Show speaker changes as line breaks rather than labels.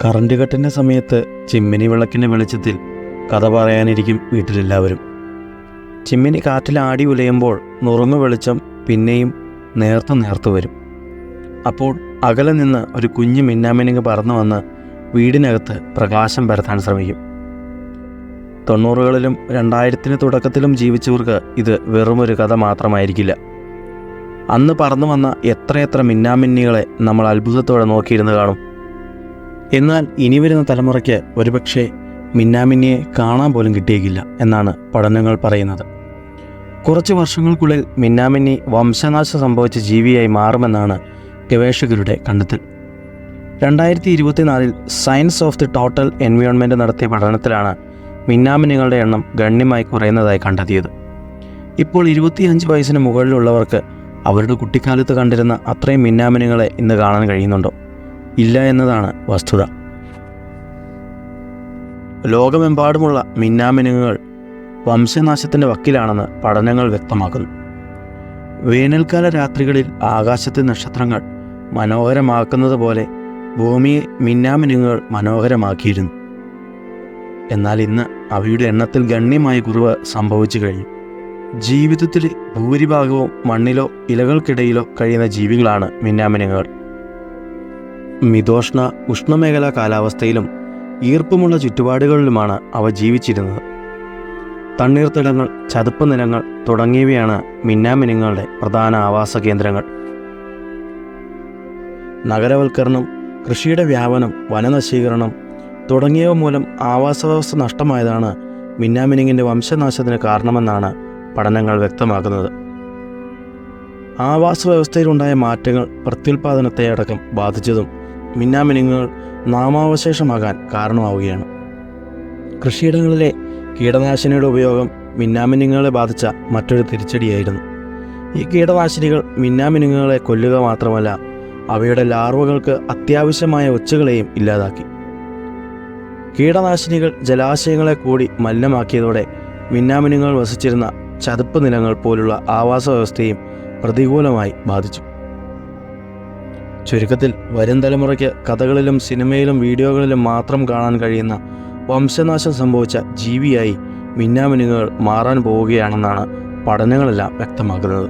Current കട്ടിൻ്റെ സമയത്ത് ചിമ്മിനി വിളക്കിൻ്റെ വെളിച്ചത്തിൽ കഥ പറയാനിരിക്കും വീട്ടിലെല്ലാവരും. ചിമ്മിനി കാറ്റിൽ ആടി ഉലയുമ്പോൾ നുറുങ്ങു വെളിച്ചം പിന്നെയും നേർത്തു വരും. അപ്പോൾ അകലെ നിന്ന് ഒരു കുഞ്ഞു മിന്നാമിനുങ്ങ് പറന്നു വന്ന് വീടിനകത്ത് പ്രകാശം പരത്താൻ ശ്രമിക്കും. 90കളിലും 2000 തുടക്കത്തിലും ജീവിച്ചവർക്ക് ഇത് വെറുമൊരു കഥ മാത്രമായിരിക്കില്ല. അന്ന് പറന്നു വന്ന എത്രയെത്ര മിന്നാമിന്നികളെ നമ്മൾ അത്ഭുതത്തോടെ നോക്കിയിരുന്നു കാണും. എന്നാൽ ഇനി വരുന്ന തലമുറയ്ക്ക് ഒരുപക്ഷെ മിന്നാമിന്നിയെ കാണാൻ പോലും കിട്ടിയേക്കില്ല എന്നാണ് പഠനങ്ങൾ പറയുന്നത്. കുറച്ച് വർഷങ്ങൾക്കുള്ളിൽ മിന്നാമിന്നി വംശനാശം സംഭവിച്ച ജീവിയായി മാറുമെന്നാണ് ഗവേഷകരുടെ കണ്ടെത്തൽ. 2024 science of the total environment നടത്തിയ പഠനത്തിലാണ് മിന്നാമിന്നികളുടെ എണ്ണം ഗണ്യമായി കുറയുന്നതായി കണ്ടെത്തിയത്. ഇപ്പോൾ 25 വയസ്സിന് മുകളിലുള്ളവർക്ക് അവരുടെ കുട്ടിക്കാലത്ത് കണ്ടിരുന്ന അത്രയും മിന്നാമിന്നികളെ ഇന്ന് കാണാൻ കഴിയുന്നുണ്ടോ? ഇല്ല എന്നതാണ് വസ്തുത. ലോകമെമ്പാടുമുള്ള മിന്നാമിനുങ്ങുകൾ വംശനാശത്തിൻ്റെ വക്കിലാണെന്ന് പഠനങ്ങൾ വ്യക്തമാക്കുന്നു. വേനൽക്കാല രാത്രികളിൽ ആകാശത്തെ നക്ഷത്രങ്ങൾ മനോഹരമാക്കുന്നത് പോലെ ഭൂമിയെ മിന്നാമിനുങ്ങുകൾ മനോഹരമാക്കിയിരുന്നു. എന്നാൽ ഇന്ന് അവയുടെ എണ്ണത്തിൽ ഗണ്യമായ കുറവ് സംഭവിച്ചു കഴിഞ്ഞു. ജീവിതത്തിൽ ഭൂരിഭാഗവും മണ്ണിലോ ഇലകൾക്കിടയിലോ കഴിയുന്ന ജീവികളാണ് മിന്നാമിനുങ്ങുകൾ. മിതോഷ്ണ ഉഷ്ണമേഖലാ കാലാവസ്ഥയിലും ഈർപ്പമുള്ള ചുറ്റുപാടുകളിലുമാണ് അവ ജീവിച്ചിരുന്നത്. തണ്ണീർത്തടങ്ങൾ, ചതുപ്പ് നിലങ്ങൾ തുടങ്ങിയവയാണ് മിന്നാമിനുങ്ങുകളുടെ പ്രധാന ആവാസ കേന്ദ്രങ്ങൾ. നഗരവൽക്കരണം, കൃഷിയുടെ വ്യാപനം, വനനശീകരണം തുടങ്ങിയവ മൂലം ആവാസവ്യവസ്ഥ നഷ്ടമായതാണ് മിന്നാമിനുങ്ങിൻ്റെ വംശനാശത്തിന് കാരണമെന്നാണ് പഠനങ്ങൾ വ്യക്തമാക്കുന്നത്. ആവാസ വ്യവസ്ഥയിലുണ്ടായ മാറ്റങ്ങൾ പ്രത്യുൽപാദനത്തെ അടക്കം ബാധിച്ചതും മിന്നാമിനുങ്ങുകൾ നാമാവശേഷമാകാൻ കാരണമാവുകയാണ്. കൃഷിയിടങ്ങളിലെ കീടനാശിനിയുടെ ഉപയോഗം മിന്നാമിനുങ്ങുകളെ ബാധിച്ച മറ്റൊരു തിരിച്ചടിയായിരുന്നു. ഈ കീടനാശിനികൾ മിന്നാമിനുങ്ങുകളെ കൊല്ലുക മാത്രമല്ല, അവയുടെ ലാർവകൾക്ക് അത്യാവശ്യമായ ഒച്ചുകളെയും ഇല്ലാതാക്കി. കീടനാശിനികൾ ജലാശയങ്ങളെ കൂടി മലിനമാക്കിയതോടെ മിന്നാമിനുങ്ങുകൾ വസിച്ചിരുന്ന ചതുപ്പ് നിലങ്ങൾ പോലുള്ള ആവാസ വ്യവസ്ഥയും പ്രതികൂലമായി ബാധിച്ചു. ചുരുക്കത്തിൽ, വരും തലമുറയ്ക്ക് കഥകളിലും സിനിമയിലും വീഡിയോകളിലും മാത്രം കാണാൻ കഴിയുന്ന വംശനാശം സംഭവിച്ച ജീവിയായി മിന്നാമിനുങ്ങുകൾ മാറാൻ പോവുകയാണെന്നാണ് പഠനങ്ങളെല്ലാം വ്യക്തമാക്കുന്നത്.